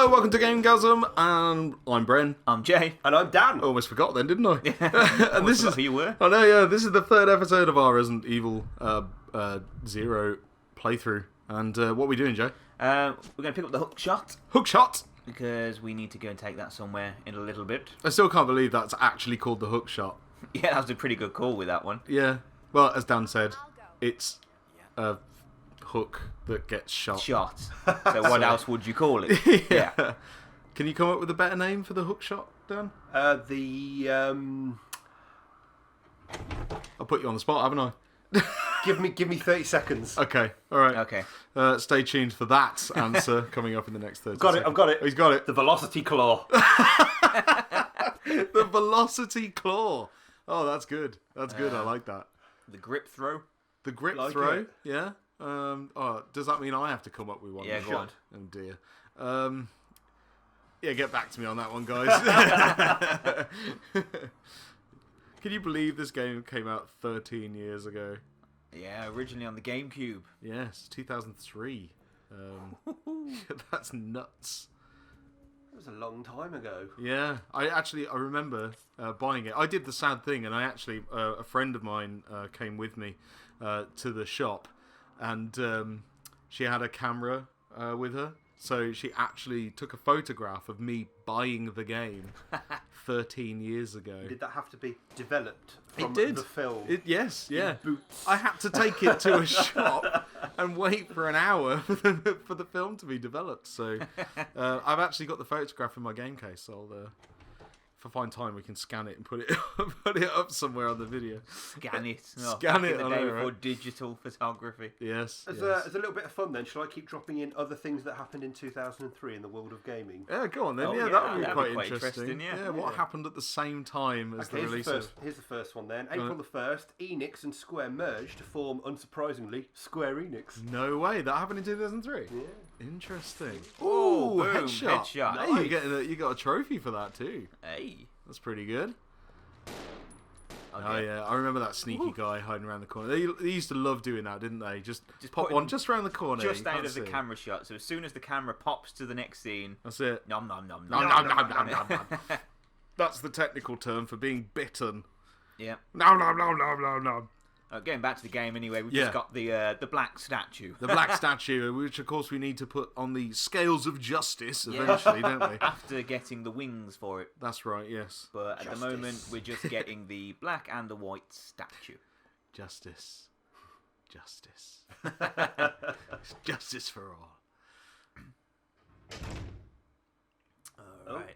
Hello, welcome to GameGazm, and I'm Bren. I'm Jay. And I'm Dan. Almost forgot then, didn't I? And this is who you were. I know, yeah. This is the third episode of our Resident Evil 0 playthrough. And what are we doing, Jay? We're going to pick up the hook shot Hookshot! because we need to go and take that somewhere in a little bit. I still can't believe that's actually called the hookshot. Yeah, that was a pretty good call with that one. Yeah. Well, as Dan said, it's a hook that gets shot. Shot. So what else would you call it? Yeah. Can you come up with a better name for the hookshot, Dan? I'll put you on the spot, haven't I? Give me 30 seconds. Okay, alright. Okay. Stay tuned for that answer coming up in the next 30 seconds. I've got it. Oh, he's got it. The Velocity Claw. The Velocity Claw. Oh, that's good. That's good. I like that. The grip throw. The grip Like throw. it. Yeah. Does that mean I have to come up with one? Yeah, go on. Oh dear. Yeah, get back to me on that one, guys. Can you believe this game came out 13 years ago? Yeah, originally on the GameCube. Yes, 2003. That's nuts. That was a long time ago. Yeah, I remember buying it. I did the sad thing, and a friend of mine came with me to the shop, and she had a camera with her, so she actually took a photograph of me buying the game 13 years ago. Did that have to be developed from It did. the film? Yes, yeah. Boots. I had to take it to a shop and wait for an hour for the film to be developed. So I've actually got the photograph in my game case. So if I find time, we can scan it and put it up somewhere on the video. Scan it. Scan it, In the I day know, before right? digital photography. Yes. As yes. a little bit of fun then, shall I keep dropping in other things that happened in 2003 in the world of gaming? Yeah, go on then. Oh, yeah, yeah, that would be that'd quite be quite interesting. interesting, yeah. What happened at the same time as the Here's release here's the first one then. April the 1st, Enix and Square merged to form, unsurprisingly, Square Enix. No way, that happened in 2003? Yeah. Interesting. Oh, Ooh, boom, headshot. headshot. Hey, Nice. you got a trophy for that too. Hey. That's pretty good. Okay. Oh yeah, I remember that sneaky guy hiding around the corner. They used to love doing that, didn't they? Just pop put one him just around the corner. Just you out can't of the see. camera shot. So as soon as the camera pops to the next scene, That's it. nom nom nom Nom, nom nom, nom, nom, nom, nom. That's the technical term for being bitten. Yeah. No, no, no, no, no, no. Going back to the game anyway, we've Yeah. just got the black statue. The black statue, which of course we need to put on the scales of justice eventually, don't we? After getting the wings for it. That's right. Yes. But at Justice. the moment, we're just getting the black and the white statue. Justice. Justice. Justice for all. Alright.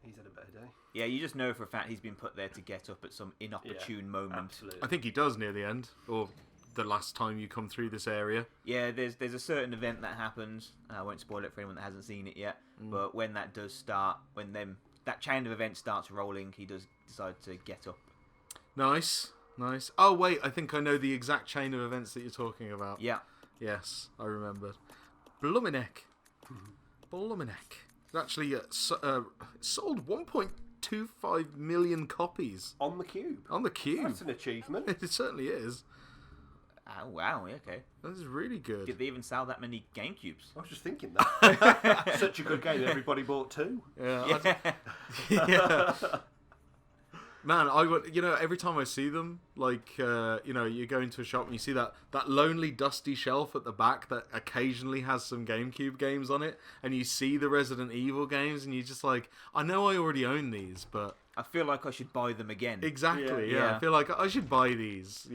He's had a better day. Yeah, you just know for a fact he's been put there to get up at some inopportune moment. Absolutely. I think he does near the end, or the last time you come through this area. Yeah, there's a certain event that happens. I won't spoil it for anyone that hasn't seen it yet. But when that does start, when that chain of events starts rolling, he does decide to get up. Nice, nice. Oh wait, I think I know the exact chain of events that you're talking about. Yeah. Yes, I remembered. Bluminek. Bluminek. It actually sold 1.25 million copies On the cube. on the Cube. That's an achievement. It certainly is. Oh, wow, okay. That is really good. Did they even sell that many GameCubes? I was just thinking that. Such a good game, everybody bought two. Yeah. Yeah. Yeah. Man, every time I see them, like, you go into a shop and you see that lonely, dusty shelf at the back that occasionally has some GameCube games on it, and you see the Resident Evil games, and you're just like, I know I already own these, but... I feel like I should buy them again. Exactly, Yeah. I feel like I should buy these,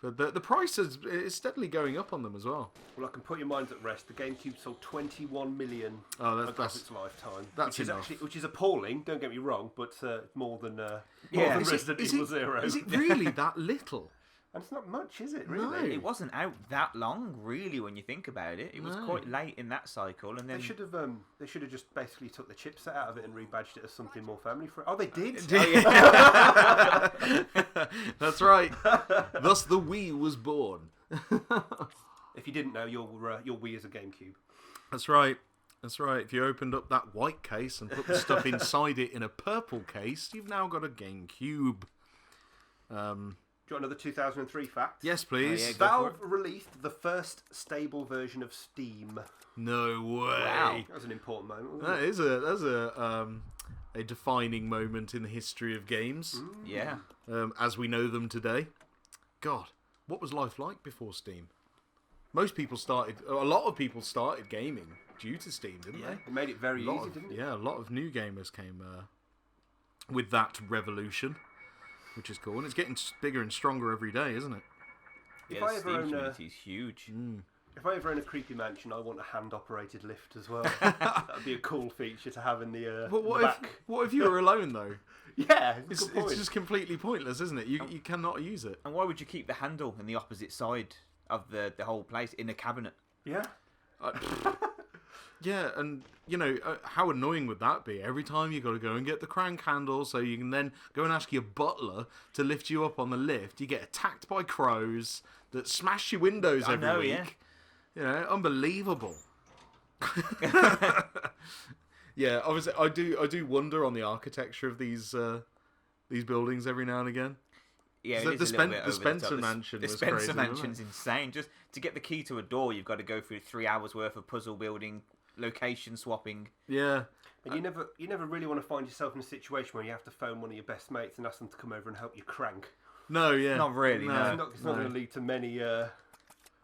But the price is steadily going up on them as well. Well, I can put your minds at rest. The GameCube sold 21 million that's its lifetime. that's which is enough. which is appalling. Don't get me wrong, but more than Yeah. Resident Evil Zero. Is it really that little? And it's not much, is it? No. Really? It wasn't out that long, really, when you think about it. It was No. quite late in that cycle, and then They should have just basically took the chipset out of it and rebadged it as something more family friendly. Oh, they did. That's right. Thus the Wii was born. If you didn't know, your Wii is a GameCube. That's right. That's right. If you opened up that white case and put the stuff inside it in a purple case, you've now got a GameCube. Do you you want another 2003 fact? Yes, please. Oh, yeah, go for Valve released the first stable version of Steam. No way. Wow. That was an important moment, That wasn't it? is a defining moment in the history of games, Yeah. as we know them today. God, what was life like before Steam? A lot of people started gaming due to Steam, didn't Yeah, they? it made it very A lot easy, of- didn't it? Yeah, a lot of new gamers came with that revolution, which is cool. And it's getting bigger and stronger every day, isn't it? If Yeah, I the ever Steam own a- community is huge. If I ever own a creepy mansion, I want a hand-operated lift as well. That would be a cool feature to have in the, But in the what back. if you were alone though? Yeah, It's, it's a good point. it's just completely pointless, isn't it? You cannot use it. And why would you keep the handle in the opposite side of the whole place in a cabinet? Yeah. Yeah, and you know how annoying would that be? Every time you got to go and get the crank handle, so you can then go and ask your butler to lift you up on the lift. You get attacked by crows that smash your windows I every know, week. yeah. You know, unbelievable. Yeah, obviously, I do wonder on the architecture of these buildings every now and again. Yeah, So it the is a little bit over the Spencer top. Mansion The was Spencer crazy, wasn't Mansion's it? insane. Just to get the key to a door, you've got to go through 3 hours worth of puzzle building, location swapping. Yeah, And you never really want to find yourself in a situation where you have to phone one of your best mates and ask them to come over and help you crank. no, yeah, Not really, no. It's not going to lead to many...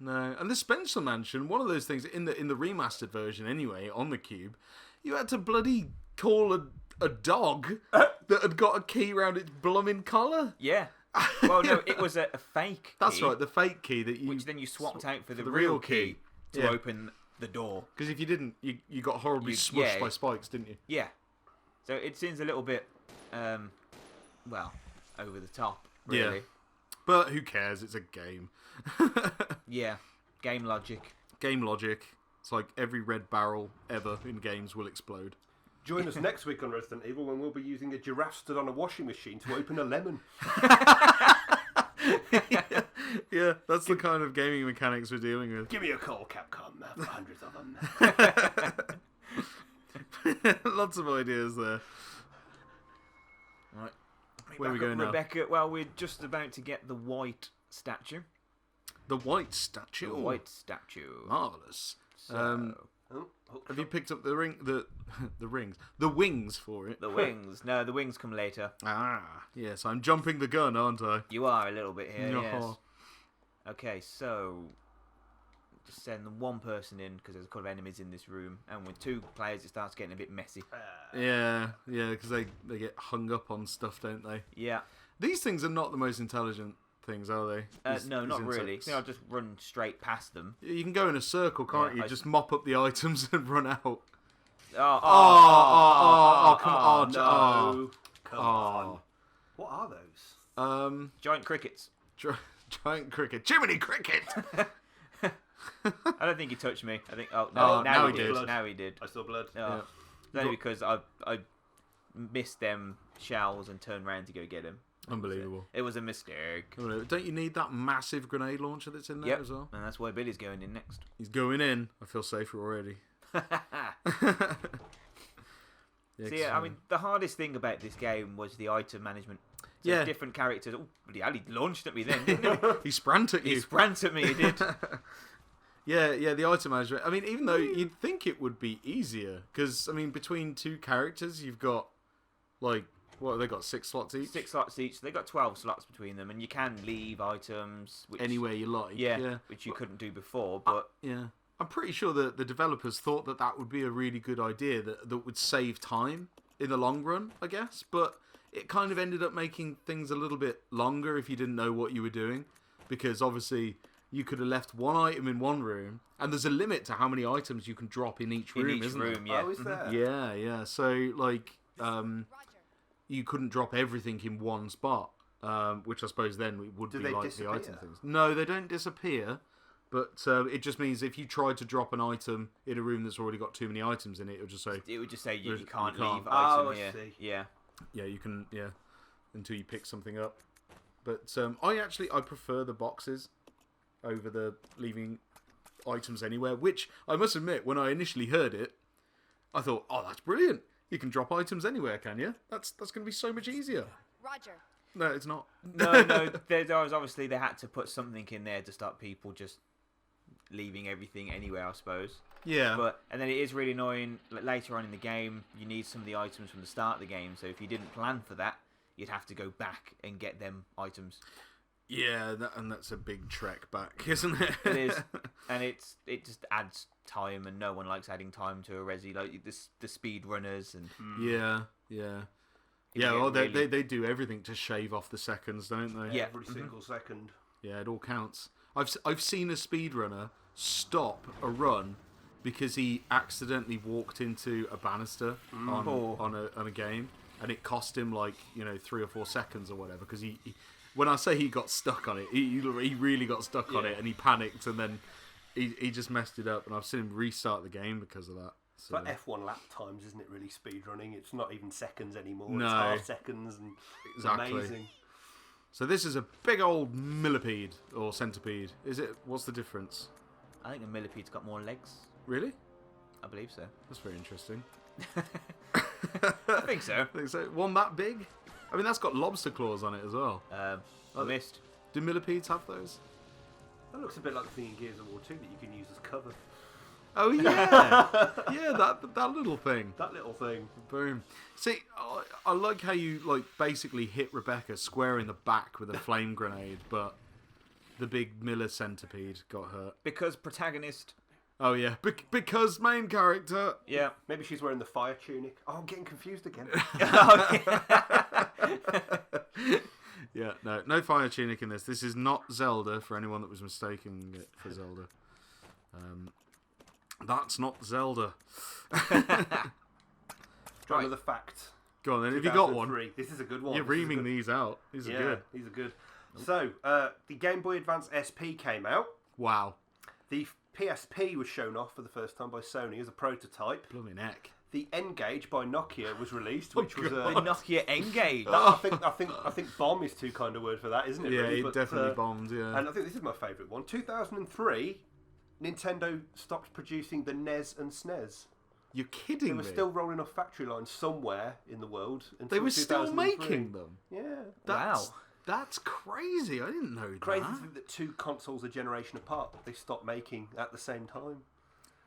No, and the Spencer Mansion, one of those things in the remastered version anyway, on the Cube, you had to bloody call a dog that had got a key round its blooming collar. Yeah. Well, no, it was a fake That's key, right, the fake key that you which then you swapped out for the the real real key key. to Yeah. open the door. because if you didn't, you got horribly smushed yeah. by spikes, didn't you? Yeah. So it seems a little bit, well, over the top, really. Yeah. But who cares? It's a game. Yeah. Game logic. Game logic. It's like every red barrel ever in games will explode. Join us next week on Resident Evil when we'll be using a giraffe stood on a washing machine to open a lemon. Yeah, that's the kind of gaming mechanics we're dealing with. Give me a call, Capcom. I've got hundreds of them. Lots of ideas there. Right. Where are we Back up, going now? Rebecca, well, we're just about to get the white statue. The white statue. The white statue. Marvelous. So, Have you picked up the the wings for it? the wings. No, the wings come later. Ah, yes, I'm jumping the gun, aren't I? You are a little bit here, No. yes. Okay, so just send one person in because there's a couple of enemies in this room, and with 2 players, it starts getting a bit messy. Yeah, because they get hung up on stuff, don't they? Yeah. These things are not the most intelligent things, are they? No, These not really. insects. I think I'll just run straight past them. You can go in a circle, can't Yeah, you? Just mop up the items and run out. Oh, Come on. No. Come Oh. on. What are those? Giant crickets. Giant cricket. Jiminy cricket! I don't think he touched me. I think. Oh, Oh, no, now he he did. did. Now he did. I saw blood. Oh. Yeah. It's only because I missed them shells and turned around to go get him. Unbelievable. It was a mistake. Don't you need that massive grenade launcher that's in there Yep. as well? And that's why Billy's going in next. He's going in. I feel safer already. So yeah, I mean, the hardest thing about this game was the item management. So Yeah. different characters. Oh, bloody hell, he launched at me then, didn't he? he sprant at He you. sprant at me, he did. Yeah, the item management. I mean, even though you'd think it would be easier, because I mean, between 2 characters, you've got like what have they got? 6 slots each. 6 slots each. They got 12 slots between them, and you can leave items which, Anywhere you like. Yeah, which you couldn't do before. But Yeah. I'm pretty sure that the developers thought that that would be a really good idea, that would save time in the long run, I guess. But it kind of ended up making things a little bit longer if you didn't know what you were doing. Because obviously you could have left one item in one room, and there's a limit to how many items you can drop in each room, in each isn't room, there? yeah. Oh, is there? Yeah. So, like, you couldn't drop everything in one spot, which I suppose then would Do be they like disappear? the item things. No, they don't disappear. But it just means if you tried to drop an item in a room that's already got too many items in it, it'll just say, It would just say you You can't can't. leave Oh, item I here. see. Yeah. yeah, you can, until you pick something up. But I prefer the boxes over the leaving items anywhere, which I must admit, when I initially heard it, I thought, oh, that's brilliant. You can drop items anywhere, can you? That's going to be so much easier. Roger. No, it's not. No. There was obviously they had to put something in there to stop people just leaving everything anywhere, I suppose. Yeah. And then it is really annoying. Like, later on in the game, you need some of the items from the start of the game. So if you didn't plan for that, you'd have to go back and get them items. Yeah, and that's a big trek back, isn't it? It is, and it just adds time, and no one likes adding time to a resi. Like the speed runners and Yeah. Well, they do everything to shave off the seconds, don't they? Yeah. Every single second. Yeah, it all counts. I've seen a speedrunner stop a run because he accidentally walked into a banister on a game, and it cost him 3 or 4 seconds or whatever. Because he when I say he got stuck on it, he really got stuck on it, and he panicked, and then he just messed it up. And I've seen him restart the game because of that. So. It's like F1 lap times, isn't it? Really, speed running. It's not even seconds anymore. No. It's half seconds, and it's amazing. So this is a big old millipede or centipede. Is it? What's the difference? I think a millipede's got more legs. Really? I believe so. That's very interesting. I think so. One that big? I mean, that's got lobster claws on it as well. I missed. Do millipedes have those? That looks a bit like the thing in Gears of War 2 that you can use as cover. Oh yeah, yeah, that little thing. That little thing. Boom. See, I like how you basically hit Rebecca square in the back with a flame grenade, but the big Miller centipede got hurt. Because protagonist. Oh yeah, because main character. Yeah. Maybe she's wearing the fire tunic. Oh, I'm getting confused again. Yeah, no fire tunic in this. This is not Zelda, for anyone that was mistaking it for Zelda. That's not Zelda. Try another fact. Go on then, have you got one? This is a good one. You're reaming these out. These are good. These are good. So, the Game Boy Advance SP came out. Wow. The PSP was shown off for the first time by Sony as a prototype. Blooming heck. The N-Gage by Nokia was released, which was The Nokia N-Gage. I think bomb is too kind a word for that, isn't it? Yeah, really? it definitely bombed. Yeah. And I think this is my favourite one. 2003, Nintendo stopped producing the NES and SNES. You're kidding me. They were still rolling off factory lines somewhere in the world. They were still making them. Yeah. That's crazy. I didn't know that. Crazy to think that two consoles a generation apart, they stopped making at the same time.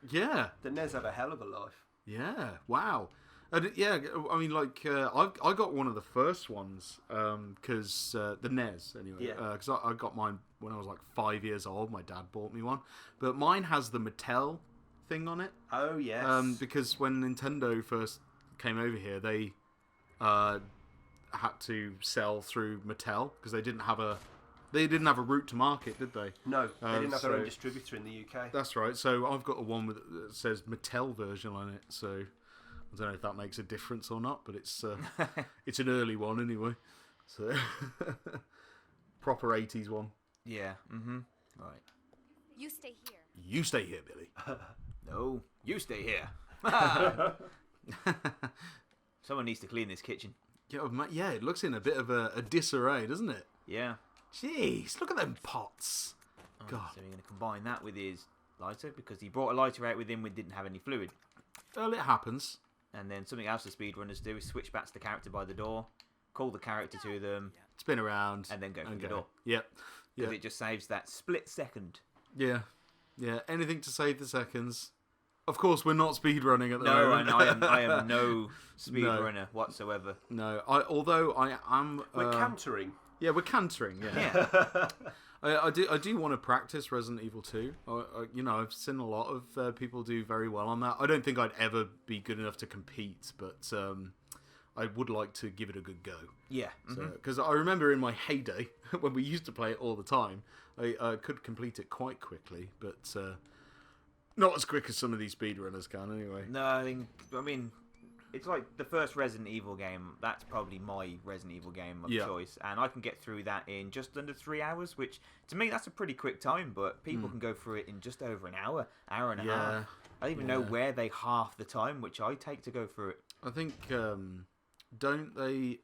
Yeah. The NES had a hell of a life. Yeah. Wow. And yeah, I mean, I got one of the first ones because the NES anyway. Yeah. Because I got mine when I was 5 years old. My dad bought me one, but mine has the Mattel thing on it. Oh yes. Because when Nintendo first came over here, they had to sell through Mattel because they didn't have a route to market, did they? No, they didn't have their own distributor in the UK. That's right. So I've got the one that says Mattel version on it. So I don't know if that makes a difference or not, but it's it's an early one anyway. So proper 80s one. Yeah. Mm-hmm. Right. You stay here. You stay here, Billy. No, you stay here. Someone needs to clean this kitchen. Yeah, it looks in a bit of a disarray, doesn't it? Yeah. Jeez, look at them pots. God. So we're going to combine that with his lighter because he brought a lighter out with him and didn't have any fluid. Well, it happens. And then something else the speedrunners do is switch back to the character by the door, call the character to them, spin around, and then go through the door. Yep. Because it just saves that split second. Yeah. Yeah. Anything to save the seconds. Of course, we're not speedrunning at the no, moment. and I am no speedrunner whatsoever. No, although I am. We're cantering. Yeah, we're cantering. Yeah. I do want to practice Resident Evil 2. I've seen a lot of people do very well on that. I don't think I'd ever be good enough to compete, but I would like to give it a good go. Yeah. Because I remember in my heyday when we used to play it all the time, I could complete it quite quickly, but not as quick as some of these speedrunners can. Anyway. No, I mean. It's like the first Resident Evil game. That's probably my Resident Evil game of choice. And I can get through that in just under 3 hours, which, to me, that's a pretty quick time. But people can go through it in just over an hour and a half. I don't even know where they half the time, which I take to go through it. I think, don't they...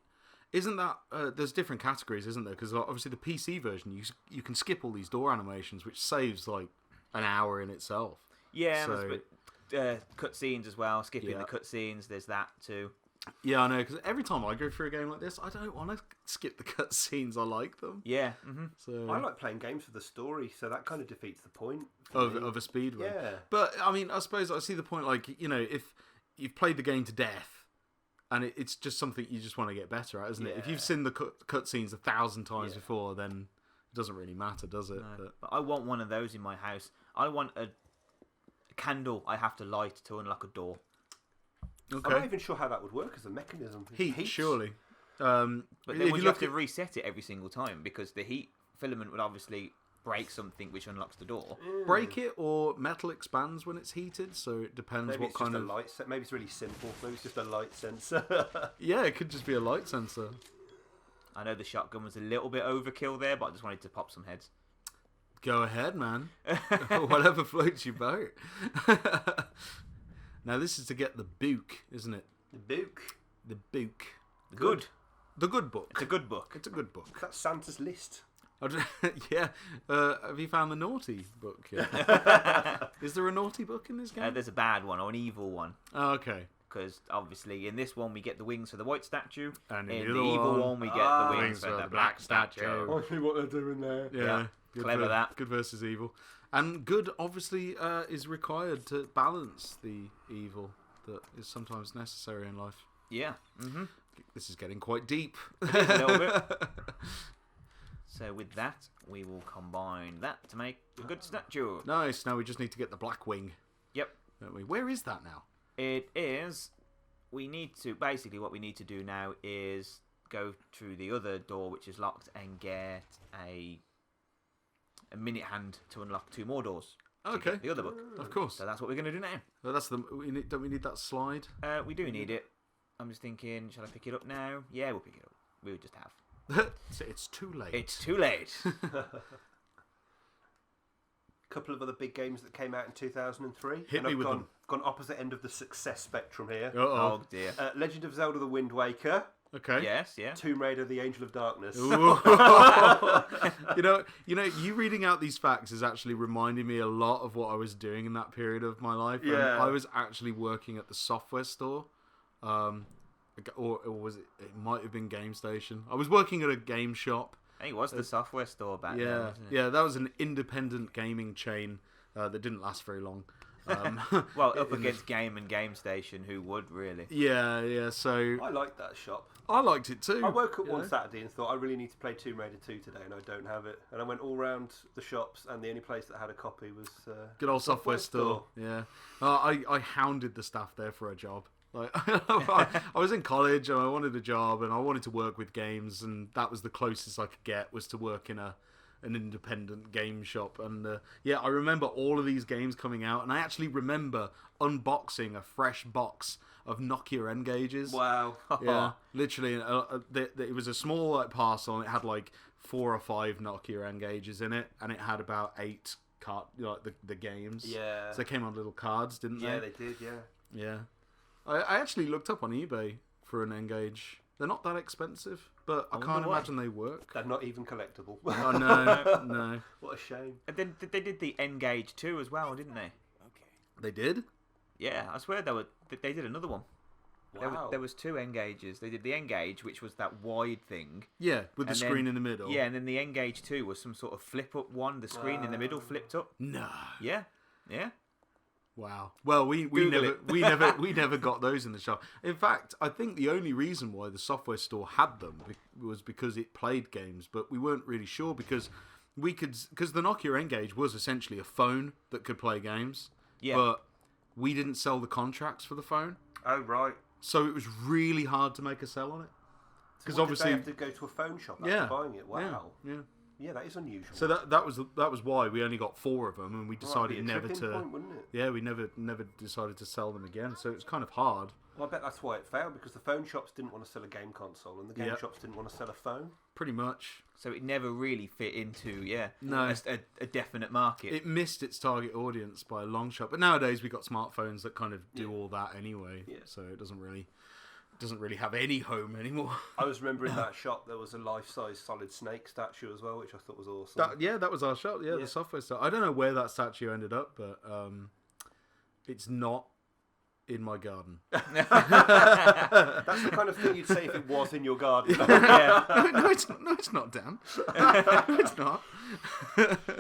Isn't that... there's different categories, isn't there? Because obviously the PC version, you can skip all these door animations, which saves, an hour in itself. Yeah, so... cutscenes as well, skipping the cutscenes, there's that too. Yeah, I know, because every time I go through a game like this, I don't want to skip the cutscenes. I like them. Yeah. So I like playing games for the story, so that kind of defeats the point of a speed run. Yeah. But I mean, I suppose I see the point. Like, you know, if you've played the game to death, and it's just something you just want to get better at, isn't it? If you've seen the cutscenes 1,000 times before, then it doesn't really matter, does it? No. But I want one of those in my house. I want a candle I have to light to unlock a door. Okay. I'm not even sure how that would work as a mechanism. Heat, surely. But then would you have to reset it every single time? Because the heat filament would obviously break something which unlocks the door. Break it, or metal expands when it's heated, so it depends Maybe what it's kind just of... a light maybe it's really simple. Maybe it's just a light sensor. Yeah, it could just be a light sensor. I know the shotgun was a little bit overkill there, but I just wanted to pop some heads. Go ahead, man. Whatever floats your boat. Now, this is to get the book, isn't it? The book. The book. Good. The good book. It's a good book. It's a good book. That's Santa's list. Yeah. Have you found the naughty book yet? Is there a naughty book in this game? There's a bad one or an evil one. Oh, okay. Because obviously in this one we get the wings for the white statue. And in the evil one we get the wings for the black statue. I see what they're doing there. Yeah. Clever that. Good versus evil. And good, obviously, is required to balance the evil that is sometimes necessary in life. Yeah. This is getting quite deep. A little bit. So with that, we will combine that to make a good statue. Nice. Now we just need to get the black wing. Yep. Don't we? Where is that now? It is. Basically what we need to do now is go through the other door which is locked and get a minute hand to unlock 2 more doors. Okay. The other book. Of course. So that's what we're going to do now. Well, don't we need that slide? We do need it. I'm just thinking, shall I pick it up now? Yeah, we'll pick it up. We'll just have. It's too late. It's too late. Couple of other big games that came out in 2003. Hit me with them. Gone opposite end of the success spectrum here. Oh dear. Legend of Zelda: The Wind Waker. Okay. Yes, yeah. Tomb Raider: The Angel of Darkness. You reading out these facts is actually reminding me a lot of what I was doing in that period of my life. Yeah. I was actually working at the software store. Or was it? It might have been Game Station. I was working at a game shop. I think it was the software store back then, wasn't it? Yeah, that was an independent gaming chain that didn't last very long. Well, up against Game and Game Station, who would really? Yeah. So I liked that shop. I liked it too. I woke up one Saturday and thought I really need to play Tomb Raider 2 today, and I don't have it. And I went all round the shops, and the only place that had a copy was good old software store. Yeah, I hounded the staff there for a job. Like I was in college and I wanted a job and I wanted to work with games, and that was the closest I could get, was to work in an independent game shop. And I remember all of these games coming out, and I actually remember unboxing a fresh box of Nokia N-Gages. Wow. Yeah, literally, it was a small parcel, and it had like 4 or 5 Nokia N-Gages in it, and it had about 8 the games. Yeah. So they came on little cards, didn't they? Yeah, they did. Yeah. Yeah. I actually looked up on eBay for an N-Gage. They're not that expensive, but I can't imagine they work. They're not even collectible. Oh, no. What a shame. And then they did the N-Gage 2 as well, didn't they? They did? Yeah, I swear they did another one. Wow. There was 2 N-Gages. They did the N-Gage, which was that wide thing. Yeah, with the screen in the middle. Yeah, and then the N-Gage 2 was some sort of flip-up one. The screen in the middle flipped up. No. Yeah. Wow. Well, we never got those in the shop. In fact, I think the only reason why the software store had them was because it played games, but we weren't really sure because the Nokia N-Gage was essentially a phone that could play games. Yeah. But we didn't sell the contracts for the phone. Oh right. So it was really hard to make a sell on it. Because obviously, did they have to go to a phone shop after buying it? Wow. Yeah, that is unusual. So that was why we only got 4 of them, and we decided never to. Point, wouldn't it? Yeah, we never decided to sell them again. So it's kind of hard. Well, I bet that's why it failed, because the phone shops didn't want to sell a game console, and the game shops didn't want to sell a phone. Pretty much. So it never really fit into a definite market. It missed its target audience by a long shot. But nowadays we got smartphones that kind of do all that anyway. Yeah. So it doesn't really have any home anymore. I was remembering that shop, there was a life-size Solid Snake statue as well, which I thought was awesome. That was our shop, the software stuff. I don't know where that statue ended up, but it's not in my garden. That's the kind of thing you'd say if it was in your garden. Yeah. No, it's not, Dan. No, it's not.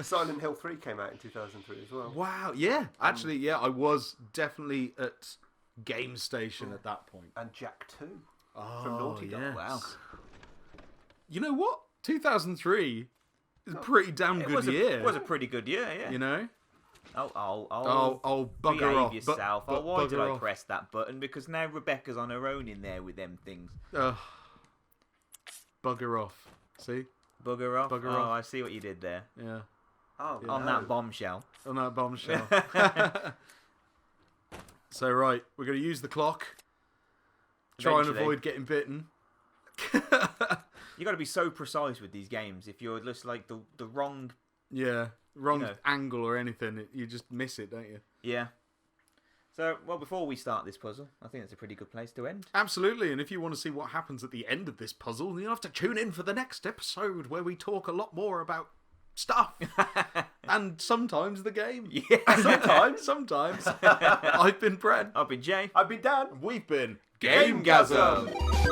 Silent Hill 3 came out in 2003 as well. Wow, yeah. Actually, yeah, I was definitely at Game Station at that point. And Jack 2 Oh, from Naughty Dog. yes. Wow. You know what? 2003 is a pretty damn good year. It was a pretty good year, yeah. You know? Oh, bugger behave off. yourself. But Why did bugger I off. press that button? Because now Rebecca's on her own in there with them things. Bugger off. See? Bugger off. Bugger oh, off. I see what you did there. Yeah. Oh, On no. that bombshell. On that bombshell. So, right, we're going to use the clock. Try and Eventually. avoid getting bitten. You got to be so precise with these games. If you're just like the wrong... Yeah. Wrong You know. angle or anything, you just miss it, don't you? Yeah. So, well, before we start this puzzle, I think that's a pretty good place to end. Absolutely, and if you want to see what happens at the end of this puzzle, then you'll have to tune in for the next episode where we talk a lot more about stuff. And sometimes the game. Yeah. Sometimes. I've been Bren. I've been Jay. I've been Dan. We've been GameGazm.